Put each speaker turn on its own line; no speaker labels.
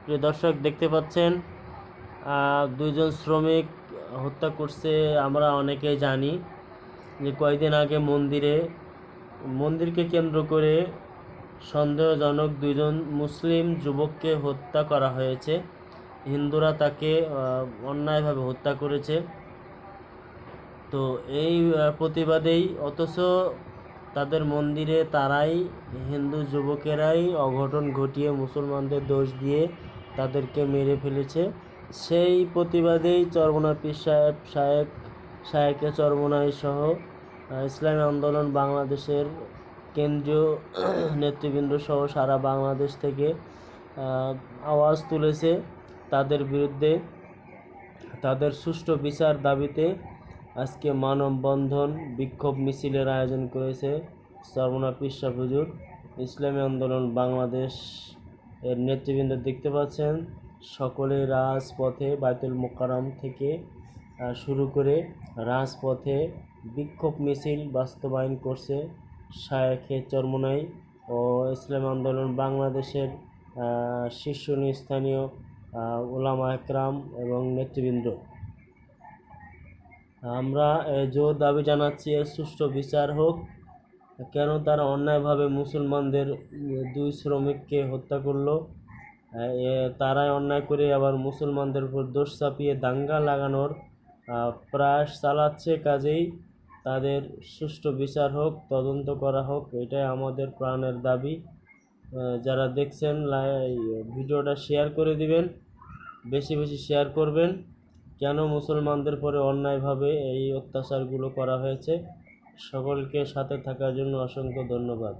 প্রিয় দর্শক দেখতে পাচ্ছেন দুইজন শ্রমিক হত্যা করছে। আমরা অনেকেই জানি যে কয়েকদিন আগে মন্দিরকে কেন্দ্র করে সন্দেহজনক দুইজন মুসলিম যুবককে হত্যা করা হয়েছে। হিন্দুরা তাকে অন্যায়ভাবে হত্যা করেছে। তো এই প্রতিবাদেই অথচ তাদের মন্দিরে তারাই হিন্দু যুবকেরাই অঘটন ঘটিয়ে মুসলমানদের দোষ দিয়ে তাদেরকে মেরে ফেলেছে। সেই প্রতিবাদেই চরমোনাই পীর শায়েকে চরমোনাই সহ ইসলামী আন্দোলন বাংলাদেশের কেন্দ্রীয় নেতৃবৃন্দ সহ সারা বাংলাদেশ থেকে আওয়াজ তুলেছে তাদের বিরুদ্ধে। তাদের সুষ্ঠু বিচার দাবিতে আজকে মানববন্ধন বিক্ষোভ মিছিলের আয়োজন করেছে চরমোনাই পীর শাহ হুজুর। ইসলামী আন্দোলন বাংলাদেশ এর নেতৃবৃন্দ দেখতে পাচ্ছেন সকলে রাজপথে বাইতুল মোকাররম থেকে শুরু করে রাজপথে বিক্ষোভ মিছিল বাস্তবায়ন করছে শায়েখে চরমোনাই ও ইসলামী আন্দোলন বাংলাদেশের শীর্ষস্থানীয় উলামা একরাম এবং নেতৃবৃন্দ। আমরা জোর দাবি জানাচ্ছি এর সুষ্ঠু বিচার হোক। কেন তারা অন্যায়ভাবে মুসলমানদের দুই শ্রমিককে হত্যা করলো? তারাই অন্যায় করে আবার মুসলমানদের উপর দোষ চাপিয়ে দাঙ্গা লাগানোর প্রয়াস চালাচ্ছে। কাজেই তাদের সুষ্ঠু বিচার হোক, তদন্ত করা হোক, এটাই আমাদের প্রাণের দাবি। যারা দেখছেন ভিডিওটা শেয়ার করে দিবেন, বেশি বেশি শেয়ার করবেন। কেন মুসলমানদের পরে অন্যায়ভাবে এই অত্যাচারগুলো করা হয়েছে। সকলকে সাথে থাকার জন্য অসংখ্য ধন্যবাদ।